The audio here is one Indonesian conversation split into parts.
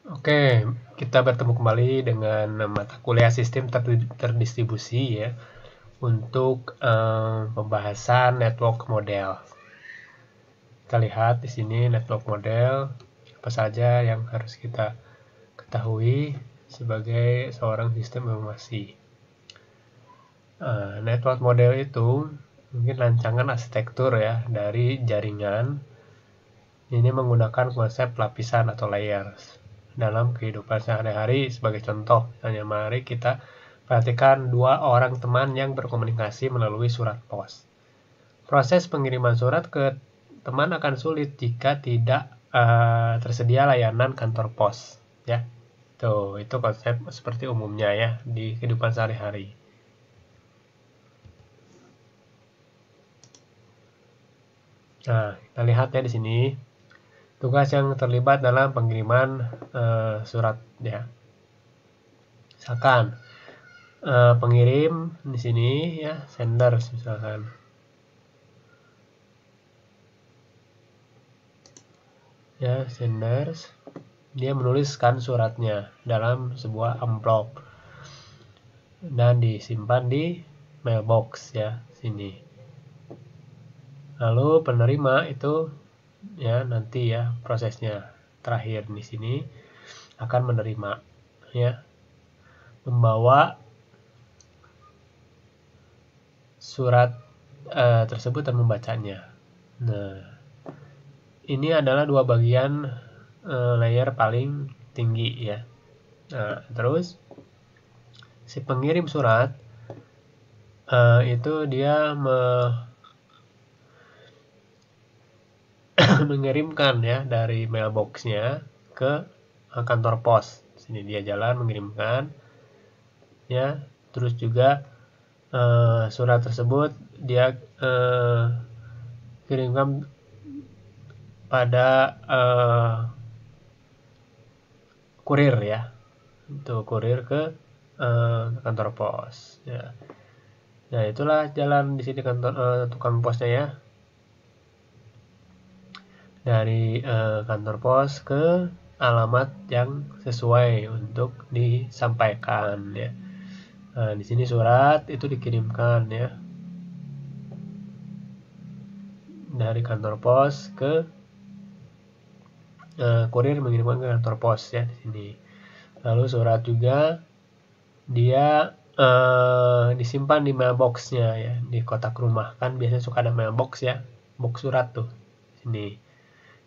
Oke, kita bertemu kembali dengan mata kuliah sistem terdistribusi ya untuk pembahasan network model. Kita lihat di sini network model apa saja yang harus kita ketahui sebagai seorang sistem informasi. Network model itu mungkin rancangan arsitektur ya dari jaringan. Ini menggunakan konsep lapisan atau layers dalam kehidupan sehari-hari. Sebagai contoh, misalnya mari kita perhatikan dua orang teman yang berkomunikasi melalui surat pos. Proses pengiriman surat ke teman akan sulit jika tidak tersedia layanan kantor pos. Ya, itu konsep seperti umumnya ya di kehidupan sehari-hari. Nah, kita lihat ya di sini. Tugas yang terlibat dalam pengiriman surat ya. Misalkan pengirim di sini ya, senders misalkan. Ya, senders dia menuliskan suratnya dalam sebuah amplop dan disimpan di mailbox ya, sini. Lalu penerima itu ya nanti ya prosesnya terakhir di sini akan menerima ya, membawa surat tersebut dan membacanya. Nah, ini adalah dua bagian layer paling tinggi ya. Nah, terus si pengirim surat itu dia mengirimkan ya dari mailboxnya ke kantor pos. Sini dia jalan mengirimkan ya. Terus juga surat tersebut dia kirimkan pada kurir ya, itu kurir ke kantor pos ya. Nah, itulah jalan di sini kantor tukang posnya ya, dari kantor pos ke alamat yang sesuai untuk disampaikan ya. Nah, di sini surat itu dikirimkan ya dari kantor pos ke kurir mengirimkan ke kantor pos ya di sini. Lalu surat juga dia disimpan di mailboxnya ya, di kotak rumah. Kan biasanya suka ada mailbox ya, box surat tuh sini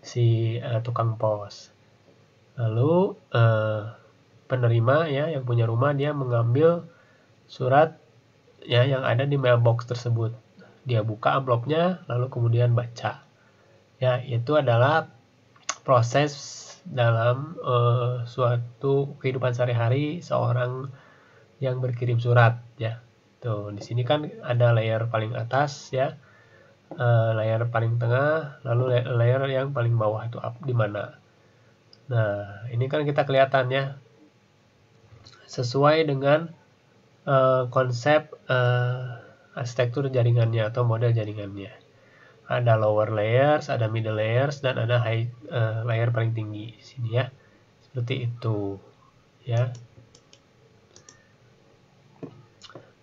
si tukang pos. Lalu penerima ya yang punya rumah dia mengambil surat ya yang ada di mailbox tersebut. Dia buka amplopnya lalu kemudian baca. Ya, itu adalah proses dalam suatu kehidupan sehari-hari seorang yang berkirim surat ya. Tuh, di sini kan ada layer paling atas ya, layer paling tengah, lalu layer yang paling bawah itu di mana. Nah, ini kan kita kelihatan ya, sesuai dengan konsep arsitektur jaringannya atau model jaringannya. Ada lower layers, ada middle layers, dan ada high layer paling tinggi di sini ya. Seperti itu ya.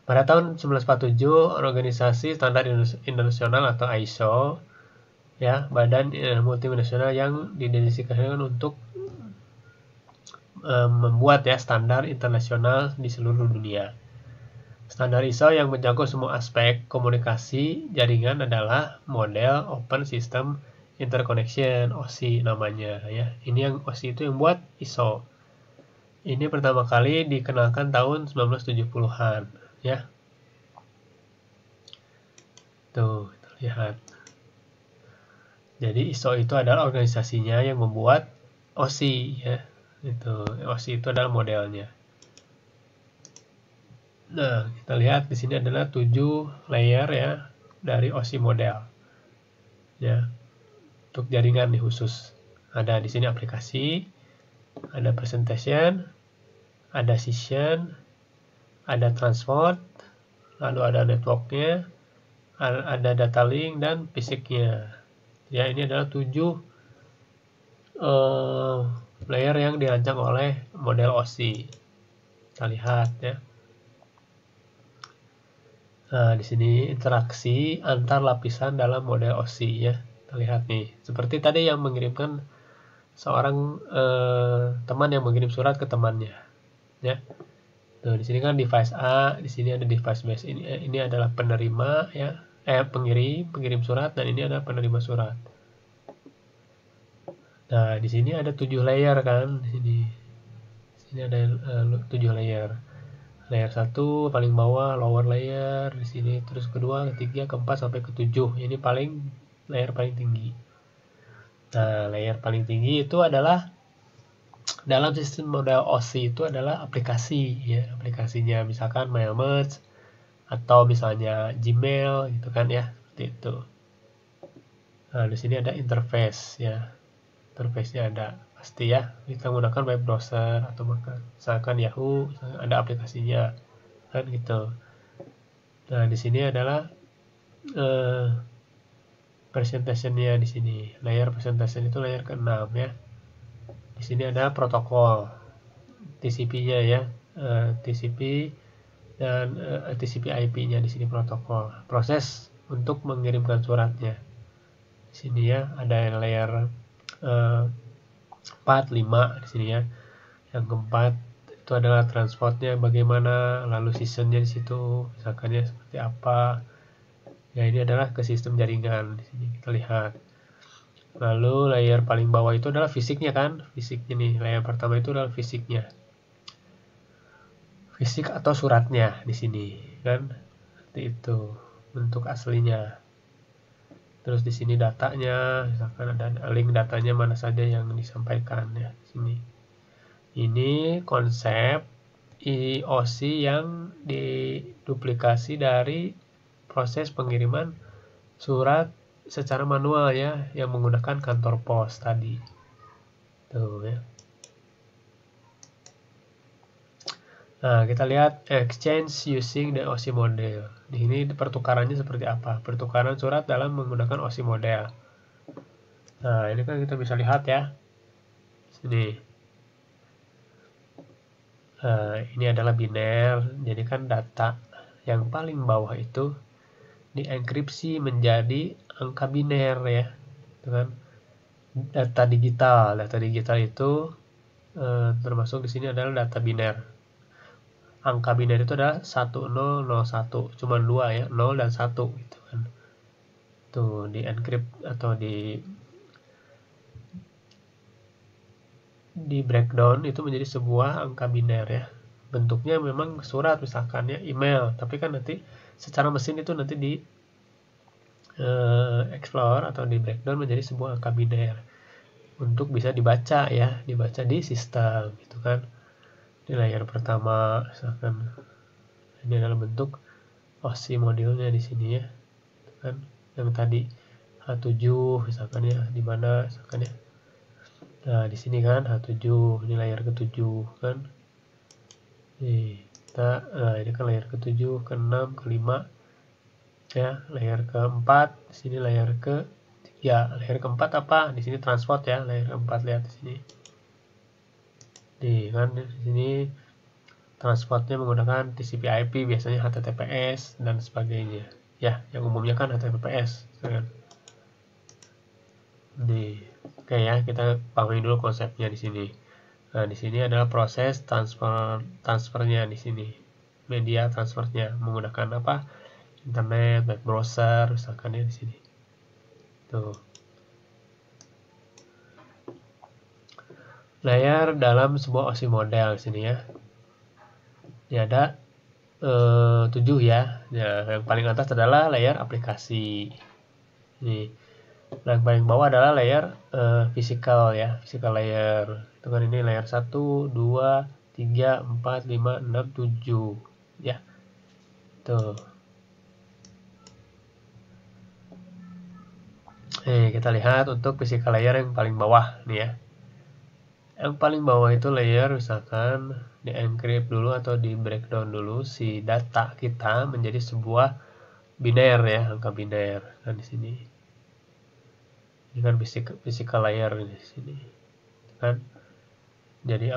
Pada tahun 1947, Organisasi Standar Internasional atau ISO ya, badan multinasional yang didedikasikan untuk membuat ya standar internasional di seluruh dunia. Standar ISO yang mencakup semua aspek komunikasi jaringan adalah model Open System Interconnection, OSI namanya ya. Ini yang OSI itu yang buat ISO. Ini pertama kali dikenalkan tahun 1970-an ya. Tuh, kita lihat. Jadi ISO itu adalah organisasinya yang membuat OSI ya. Itu OSI itu adalah modelnya. Nah, kita lihat di sini adalah 7 layer ya dari OSI model. Ya. Untuk jaringan nih khusus. Ada di sini aplikasi, ada presentation, ada session, ada transport, lalu ada networknya, ada data link dan fisiknya. Ya, ini adalah 7 layer yang dirancang oleh model OSI. Kita lihat ya. Nah, di sini interaksi antar lapisan dalam model OSI ya. Kita lihat nih, seperti tadi yang mengirimkan seorang teman yang mengirim surat ke temannya ya. Tuh, di sini kan device A, di sini ada device B. Ini adalah penerima ya, pengirim surat, dan ini adalah penerima surat. Nah, di sini ada 7 layer kan, di sini. Di sini ada 7 layer. Layer 1 paling bawah, lower layer di sini, terus kedua, ketiga, keempat sampai ke-7. Ini layer paling tinggi. Nah, layer paling tinggi itu adalah dalam sistem model OSI itu adalah aplikasi ya, aplikasinya misalkan Mailmerge atau misalnya Gmail gitu kan ya, seperti itu. Nah, di sini ada interface ya. Interface-nya ada pasti ya. Kita menggunakan web browser atau misalkan Yahoo, misalkan ada aplikasinya kan gitu. Nah, di sini adalah presentation-nya di sini. Layer presentation itu layer ke-6 ya. Di sini ada protokol TCP-nya ya, TCP dan TCP IP-nya di sini protokol. Proses untuk mengirimkan suratnya. Di sini ya ada layer 4, 5 di sini ya. Yang keempat itu adalah transportnya bagaimana, lalu seasonnya di situ, misalkan ya seperti apa. Ya, ini adalah ke sistem jaringan di sini kita lihat. Lalu layer paling bawah itu adalah fisiknya kan, fisiknya nih. Layer pertama itu adalah fisiknya, fisik atau suratnya di sini kan, seperti itu bentuk aslinya. Terus di sini datanya, misalkan ada link datanya mana saja yang disampaikan ya di sini. Ini konsep IOC yang diduplikasi dari proses pengiriman surat secara manual ya, yang menggunakan kantor pos tadi. Tuh ya. Nah, kita lihat exchange using the OSI model. Di sini pertukarannya seperti apa? Pertukaran surat dalam menggunakan OSI model. Nah, ini kan kita bisa lihat ya. Sini. Ini adalah biner. Jadi kan data yang paling bawah itu dienkripsi menjadi angka biner ya. Itu kan data digital. Data digital itu termasuk di sini adalah data biner. Angka biner itu adalah 1001, cuma 2 ya, 0 dan 1 gitu kan. Tuh di encrypt atau di breakdown itu menjadi sebuah angka biner ya. Bentuknya memang surat misalkan ya, email, tapi kan nanti secara mesin itu nanti di explore atau di breakdown menjadi sebuah angka biner untuk bisa dibaca ya, dibaca di sistem gitu kan. Ini layer pertama misalkan, ini adalah bentuk OSI modulnya di sini ya kan, yang tadi H7 misalkan ya, di mana misalkan ya. Nah, di sini kan H7, ini layer ke-7 kan. Ini kan layer ke-7, ke-6, ke-5 ya, layer ke-4, di sini layer ke-3. Layer ke-4 apa? Di sini transport ya, layer ke-4 lihat di sini. Kan di sini transportnya menggunakan TCP IP, biasanya HTTPS dan sebagainya. Ya, yang umumnya kan HTTPS kan. Oke ya, kita pahami dulu konsepnya di sini. Nah, di sini adalah proses transfernya di sini. Media transfernya menggunakan apa? Internet, web browser, misalkan ya di sini. Tuh. Layer dalam sebuah OSI model di sini ya. Ini ada 7 ya. Nah, yang paling atas adalah layer aplikasi. Ini. Nah, yang paling bawah adalah layer physical ya, physical layer. Itu kan ini layer 1, 2, 3, 4, 5, 6, 7 ya. Tuh. Kita lihat untuk physical layer yang paling bawah nih ya. Yang paling bawah itu layer misalkan di encrypt dulu atau di breakdown dulu si data kita menjadi sebuah biner ya, angka biner. Nah, di sini. Ini kan physical layer di sini. Kan? jadi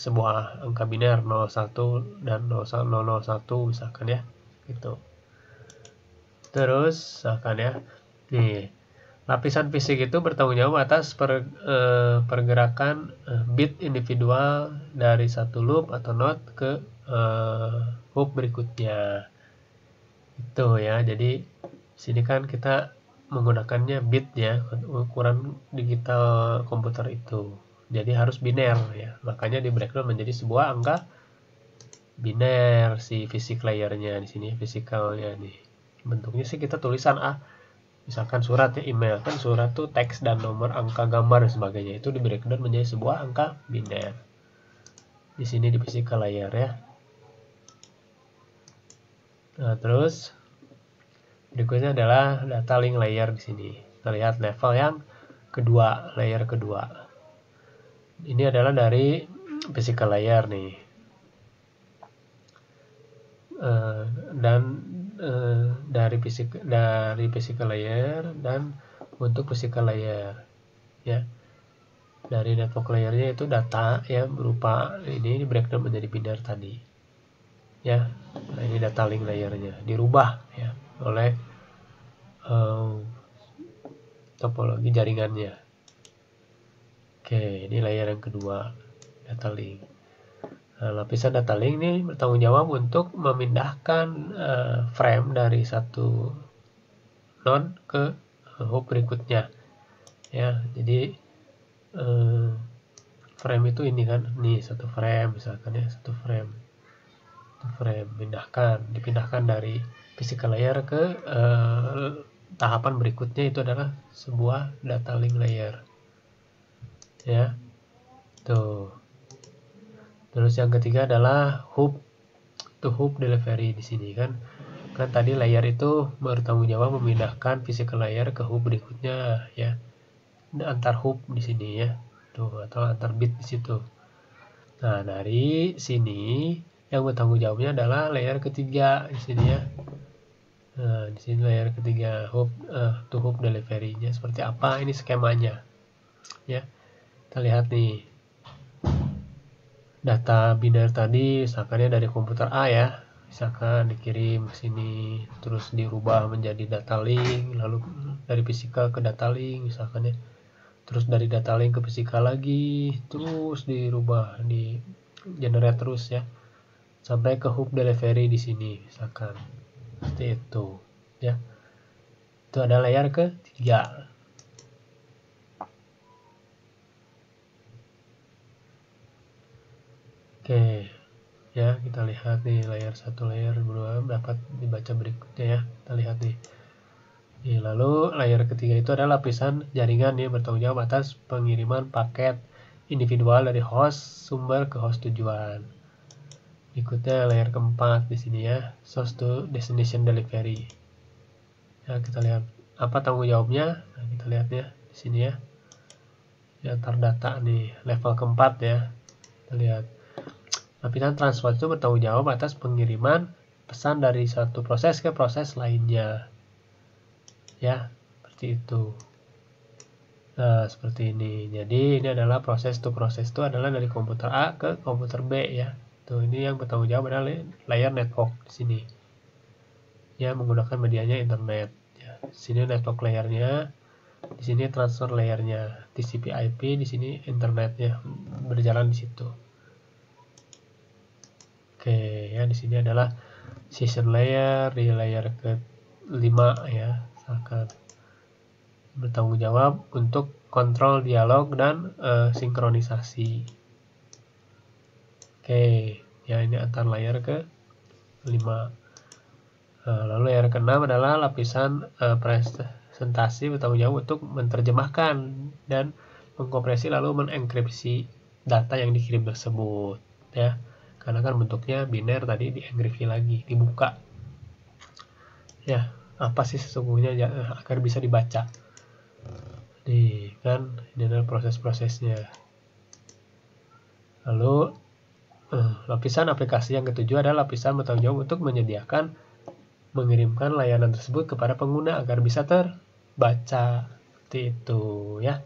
sebuah angka biner 01 dan 001 misalkan ya, gitu. Terus misalkan ya, nih lapisan fisik itu bertanggung jawab atas pergerakan bit individual dari satu loop atau node ke loop berikutnya. Itu ya, jadi sini kan kita menggunakannya bit ya, ukuran digital komputer itu. Jadi harus biner ya, makanya di breakdown menjadi sebuah angka biner si physics layernya di sini, physicalnya nih. Bentuknya sih kita tulisan misalkan surat ya, email kan surat tuh teks dan nomor, angka, gambar dan sebagainya, itu di breakdown menjadi sebuah angka biner di sini di physical layer ya. Nah, terus berikutnya adalah data link layer di sini. Kita lihat level yang kedua, layer kedua. Ini adalah dari physical layer nih. Dari physical layer dan untuk physical layer ya. Dari network layernya itu data ya, berupa ini breakdown menjadi biner tadi ya. Nah, ini data link layernya dirubah ya oleh topologi jaringannya. Oke, ini layer yang kedua, data link. Nah, lapisan data link ini bertanggung jawab untuk memindahkan frame dari satu node ke hop berikutnya ya. Jadi frame itu ini kan, nih satu frame misalkan ya, satu frame dipindahkan dari physical layer ke tahapan berikutnya, itu adalah sebuah data link layer ya. Tuh. Terus yang ketiga adalah hop to hop delivery di sini kan tadi layer itu bertanggung jawab memindahkan physical layer ke hop berikutnya ya, antar hop di sini ya, tuh, atau antar bit di situ. Nah, dari sini yang bertanggung jawabnya adalah layer ketiga di sini ya. Nah, di sini layer ketiga, hop to hop delivery-nya seperti apa, ini skemanya ya. Kita lihat nih, data biner tadi misalkan dari komputer A ya, misalkan dikirim ke sini, terus dirubah menjadi data link, lalu dari physical ke data link misalkan ya, terus dari data link ke physical lagi, terus dirubah, di generate terus ya, sampai ke hop delivery di sini misalkan, seperti itu ya. Itu ada layer ketiga. Oke ya, kita lihat nih layer 1, layer 2 dapat dibaca berikutnya ya. Kita lihat nih. Lalu layer ketiga itu adalah lapisan jaringan yang bertanggung jawab atas pengiriman paket individual dari host sumber ke host tujuan. Berikutnya layer keempat di sini ya, source to destination delivery. Ya, kita lihat apa tanggung jawabnya. Nah, kita lihat ya di sini ya. Antar data nih, level keempat ya. Kita lihat. Lapisan transport itu bertanggung jawab atas pengiriman pesan dari satu proses ke proses lainnya. Ya, seperti itu. Nah, seperti ini. Jadi, ini adalah proses to proses itu adalah dari komputer A ke komputer B ya. Tuh, ini yang bertanggung jawab adalah layer network di sini. Ya, menggunakan medianya internet. Ya, di sini network layernya, di sini transfer layernya, TCP/IP, di sini internetnya berjalan di situ. Oke, ya di sini adalah session layer di layer ke-5 ya, misalkan bertanggung jawab untuk kontrol dialog dan sinkronisasi. Oke, ya ini antar layer ke-5. Lalu layer ke-6 adalah lapisan presentasi bertanggung jawab untuk menerjemahkan dan mengkompresi lalu mengenkripsi data yang dikirim tersebut ya. Karena kan bentuknya biner tadi dienkripsi lagi, dibuka. Ya, apa sih sesungguhnya agar bisa dibaca. Nih, kan ini adalah proses-prosesnya. Lalu lapisan aplikasi yang ketujuh adalah lapisan bertanggung jawab untuk mengirimkan layanan tersebut kepada pengguna agar bisa terbaca. Seperti itu ya.